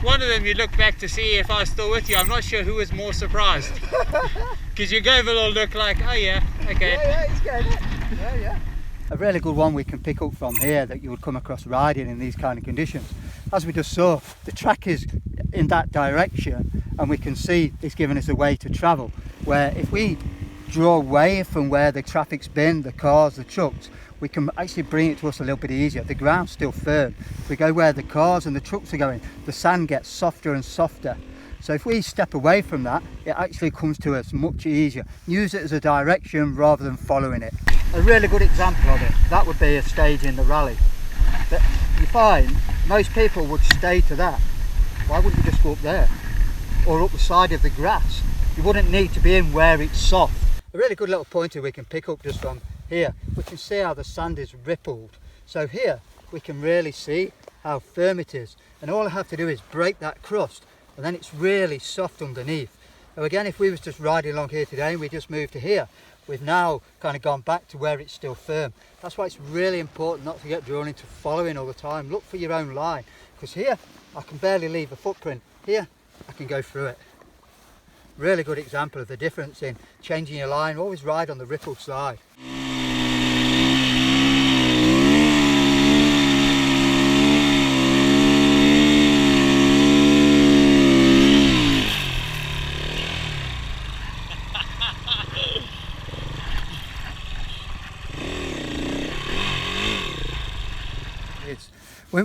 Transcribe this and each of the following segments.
One of them you look back to see if I was still with you. I'm not sure who was more surprised. Because you gave a little look like, oh yeah, okay. Yeah, he's getting it. Yeah. A really good one we can pick up from here that you would come across riding in these kind of conditions. As we just saw, the track is in that direction and we can see it's giving us a way to travel, where if we draw away from where the traffic's been, the cars, the trucks, we can actually bring it to us a little bit easier. The ground's still firm. If we go where the cars and the trucks are going, the sand gets softer and softer. So if we step away from that, it actually comes to us much easier. Use it as a direction rather than following it. A really good example of it, that would be a stage in the rally. That you find most people would stay to that. Why wouldn't you just go up there? Or up the side of the grass? You wouldn't need to be in where it's soft. A really good little pointer we can pick up just from here. We can see how the sand is rippled. So here we can really see how firm it is. And all I have to do is break that crust and then it's really soft underneath. Now again, if we was just riding along here today and we just moved to here, we've now kind of gone back to where it's still firm. That's why it's really important not to get drawn into following all the time. Look for your own line, because here I can barely leave a footprint. Here I can go through it. Really good example of the difference in changing your line. Always ride on the rippled side.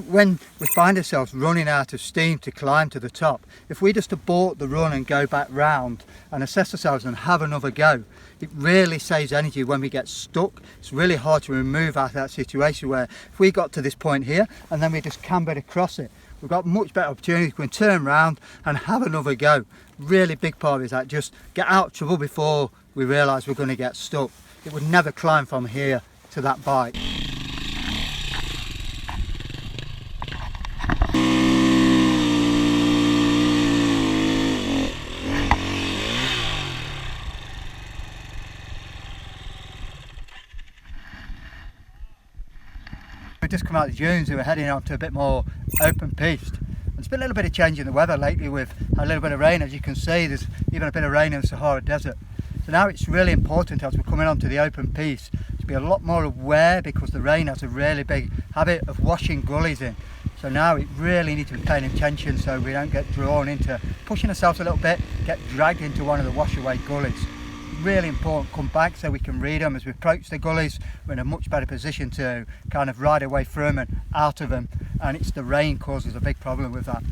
When we find ourselves running out of steam to climb to the top, if we just abort the run and go back round and assess ourselves and have another go, it really saves energy when we get stuck. It's really hard to remove out of that situation where if we got to this point here and then we just cambered across it, we've got much better opportunity. We can turn around and have another go. Really big part is that just get out of trouble before we realise we're going to get stuck. It would never climb from here to that bike. We've just come out of the dunes and we're heading on to a bit more open piste. There's been a little bit of change in the weather lately. We've had a little bit of rain, as you can see. There's even a bit of rain in the Sahara Desert. So now it's really important as we're coming onto the open piste to be a lot more aware, because the rain has a really big habit of washing gullies in. So now we really need to be paying attention so we don't get drawn into pushing ourselves a little bit, get dragged into one of the wash away gullies. Really important, come back so we can read them. As we approach the gullies, we're in a much better position to kind of ride away from them and out of them, and it's the rain causes a big problem with that.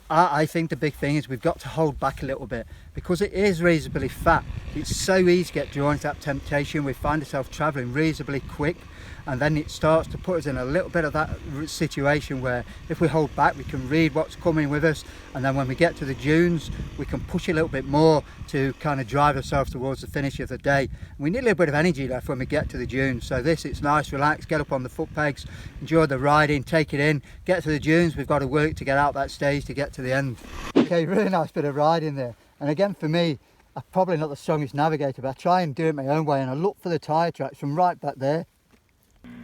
I think the big thing is we've got to hold back a little bit, because it is reasonably fat. It's so easy to get drawn into that temptation. We find ourselves travelling reasonably quick, and then it starts to put us in a little bit of that situation where if we hold back we can read what's coming with us, and then when we get to the dunes we can push a little bit more to kind of drive ourselves towards the finish of the day. We need a little bit of energy left when we get to the dunes, so it's nice, relax, get up on the foot pegs, enjoy the riding, take it in, get to the dunes. We've got to work to get out that stage to get to the end. Okay, really nice bit of riding there. And again, for me, I'm probably not the strongest navigator, but I try and do it my own way, and I look for the tyre tracks from right back there.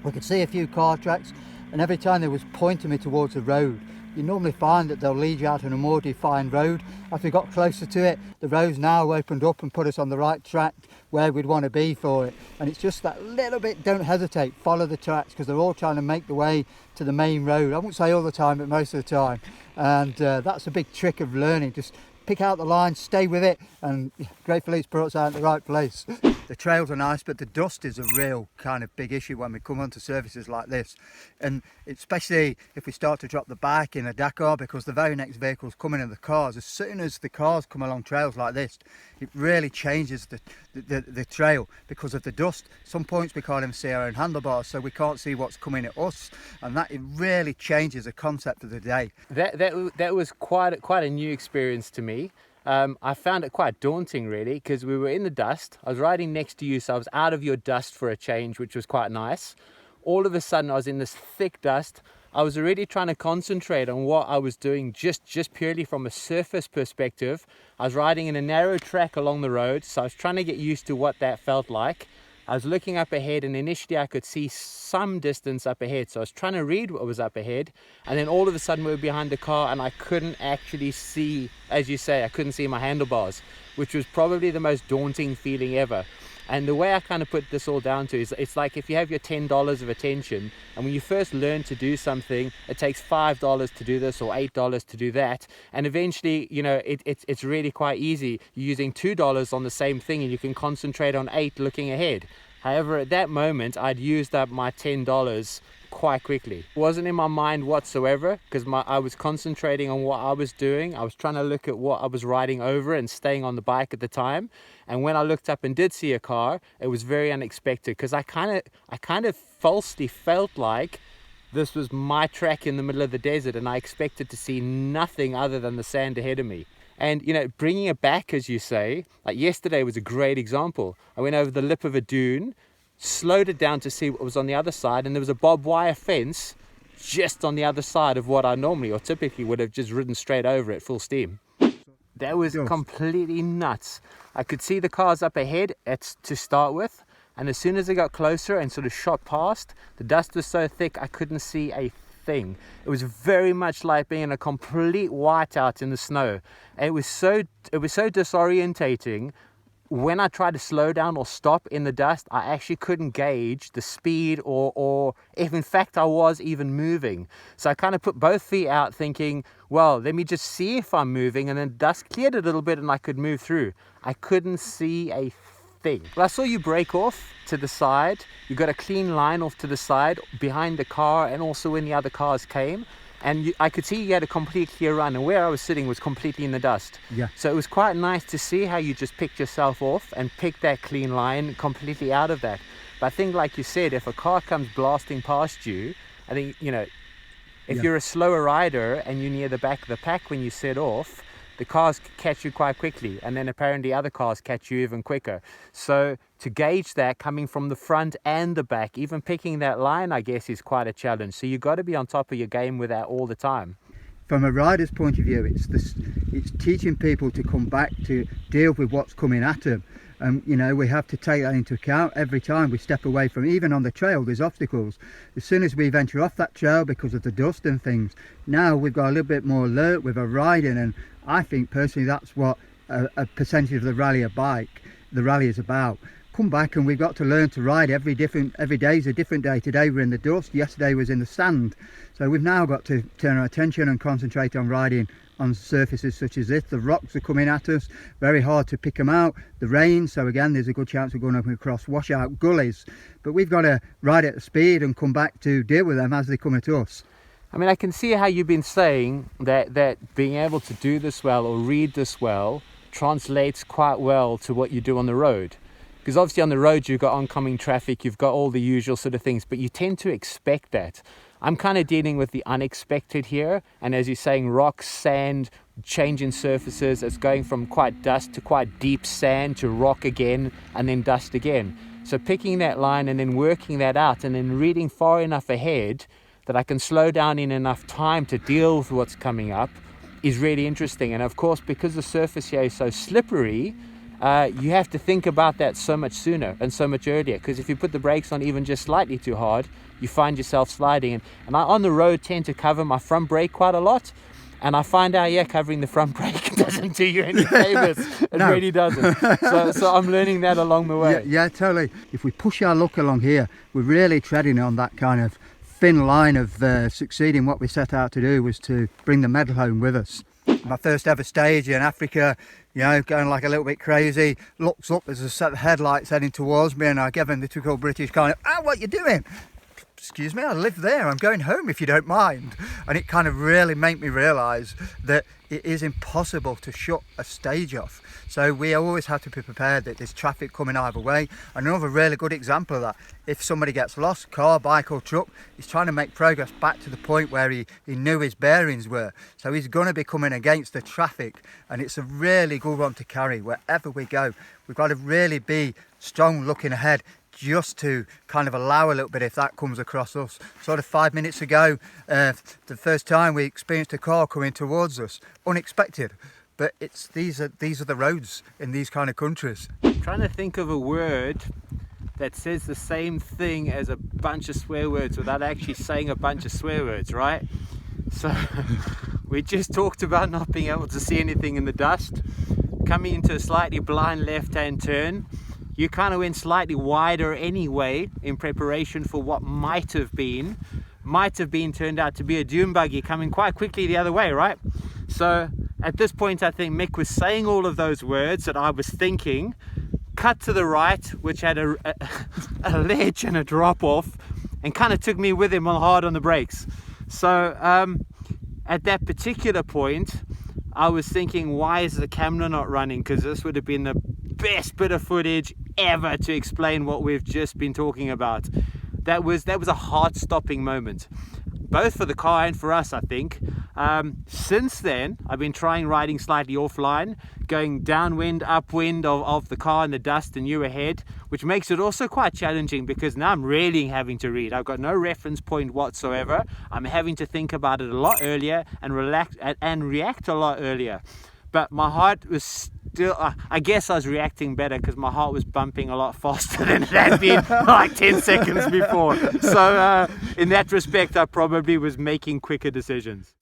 We could see a few car tracks, and every time they was pointing me towards the road. You normally find that they'll lead you out on a more defined road. As we got closer to it, the road's now opened up and put us on the right track where we'd want to be for it. And it's just that little bit, don't hesitate, follow the tracks, because they're all trying to make the way to the main road. I won't say all the time, but most of the time. And that's a big trick of learning. Just pick out the line, stay with it, and gratefully it's brought us out in the right place. The trails are nice, but the dust is a real kind of big issue when we come onto surfaces like this, and especially if we start to drop the bike in a Dakar, because the very next vehicles coming in the cars. As soon as the cars come along trails like this, it really changes the trail because of the dust. Some points we can't even see our own handlebars, so we can't see what's coming at us, and that it really changes the concept of the day. That was quite a new experience to me. I found it quite daunting, really, because we were in the dust. I was riding next to you, so I was out of your dust for a change, which was quite nice. All of a sudden, I was in this thick dust. I was already trying to concentrate on what I was doing just purely from a surface perspective. I was riding in a narrow track along the road, so I was trying to get used to what that felt like. I was looking up ahead, and initially I could see some distance up ahead. So I was trying to read what was up ahead, and then all of a sudden we were behind the car and I couldn't actually see, as you say, I couldn't see my handlebars, which was probably the most daunting feeling ever. And the way I kind of put this all down to is, it's like if you have your $10 of attention, and when you first learn to do something, it takes $5 to do this or $8 to do that, and eventually, you know, it's really quite easy. You're using $2 on the same thing and you can concentrate on 8 looking ahead. However, at that moment I'd used up my $10 quite quickly. It wasn't in my mind whatsoever, because I was concentrating on what I was doing. I was trying to look at what I was riding over and staying on the bike at the time. And when I looked up and did see a car, it was very unexpected, because I kind of falsely felt like this was my track in the middle of the desert, and I expected to see nothing other than the sand ahead of me. And, you know, bringing it back, as you say, like yesterday was a great example. I went over the lip of a dune, slowed it down to see what was on the other side, and there was a barbed wire fence just on the other side of what I normally or typically would have just ridden straight over at full steam. That was completely nuts. I could see the cars up ahead to start with, and as soon as I got closer and sort of shot past, the dust was so thick I couldn't see a thing. It was very much like being in a complete whiteout in the snow. It was so disorientating. When I tried to slow down or stop in the dust, I actually couldn't gauge the speed or if in fact I was even moving. So I kind of put both feet out thinking, well, let me just see if I'm moving, and then dust cleared a little bit and I could move through. I couldn't see a thing. Well, I saw you break off to the side. You got a clean line off to the side behind the car and also when the other cars came. And I could see you had a complete clear run, and where I was sitting was completely in the dust. Yeah. So it was quite nice to see how you just picked yourself off and picked that clean line completely out of that. But I think, like you said, if a car comes blasting past you, I think, you know, if you're a slower rider and you're near the back of the pack when you set off, the cars catch you quite quickly, and then apparently other cars catch you even quicker. So to gauge that coming from the front and the back, even picking that line, I guess, is quite a challenge. So you've got to be on top of your game with that all the time. From a rider's point of view, it's teaching people to come back to deal with what's coming at them. You know, we have to take that into account every time we step away from, even on the trail, there's obstacles. As soon as we venture off that trail because of the dust and things, now we've got a little bit more alert with our riding, and I think personally that's what a percentage of the rally is about. Come back, and we've got to learn to ride. Every day is a different day. Today we're in the dust, yesterday was in the sand. So we've now got to turn our attention and concentrate on riding on surfaces such as this. The rocks are coming at us, very hard to pick them out. The rain, so again there's a good chance we're going up across washout gullies. But we've got to ride at speed and come back to deal with them as they come at us. I mean, I can see how you've been saying that being able to do this well or read this well translates quite well to what you do on the road. Because obviously on the road you've got oncoming traffic, you've got all the usual sort of things, but you tend to expect that. I'm kind of dealing with the unexpected here, and as you're saying, rocks, sand, changing surfaces. It's going from quite dust to quite deep sand to rock again and then dust again. So picking that line and then working that out and then reading far enough ahead that I can slow down in enough time to deal with what's coming up is really interesting. And of course, because the surface here is so slippery, you have to think about that so much sooner and so much earlier, because if you put the brakes on even just slightly too hard, you find yourself sliding. And I on the road tend to cover my front brake quite a lot, and I find out, covering the front brake doesn't do you any favors. It really doesn't. So I'm learning that along the way. Yeah, totally. If we push our luck along here, we're really treading on that kind of thin line of succeeding. What we set out to do was to bring the medal home with us. My first ever stage in Africa, you know, going like a little bit crazy, looks up, there's a set of headlights heading towards me, and I give him the typical British kind of, what you doing? Excuse me, I live there, I'm going home if you don't mind. And it kind of really made me realise that it is impossible to shut a stage off. So we always have to be prepared that there's traffic coming either way. Another really good example of that, if somebody gets lost, car, bike or truck, he's trying to make progress back to the point where he knew his bearings were. So he's going to be coming against the traffic, and it's a really good one to carry wherever we go. We've got to really be strong looking ahead, just to kind of allow a little bit if that comes across us. Sort of 5 minutes ago, the first time we experienced a car coming towards us, unexpected. But these are the roads in these kind of countries. I'm trying to think of a word that says the same thing as a bunch of swear words without actually saying a bunch of swear words, right? So we just talked about not being able to see anything in the dust, coming into a slightly blind left-hand turn. You kind of went slightly wider anyway in preparation for what might have been turned out to be a dune buggy coming quite quickly the other way, right? So at this point, I think Mick was saying all of those words that I was thinking, cut to the right, which had a ledge and a drop off, and kind of took me with him hard on the brakes. So at that particular point, I was thinking, why is the camera not running? Because this would have been the best bit of footage ever to explain what we've just been talking about. That was a heart-stopping moment, both for the car and for us, I think. Since then, I've been trying riding slightly offline, going downwind, upwind of the car in the dust and you ahead, which makes it also quite challenging because now I'm really having to read. I've got no reference point whatsoever. I'm having to think about it a lot earlier and relax and react a lot earlier. But my heart was still, I guess I was reacting better because my heart was bumping a lot faster than it had been like 10 seconds before. So in that respect, I probably was making quicker decisions.